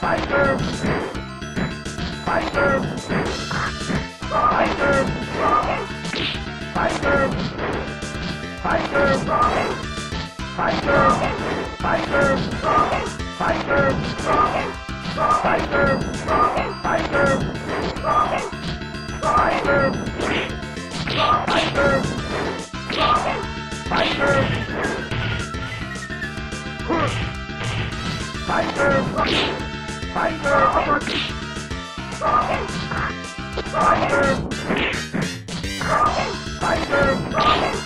Fighter! Fighter! Fighter! Fighter! Fighter! Fighter! Fighter! Fighter! Fighter! Fighter! Fighter! Fighter! Fighter! Fighter! Fighter! Fighter! Fighter! Fighter!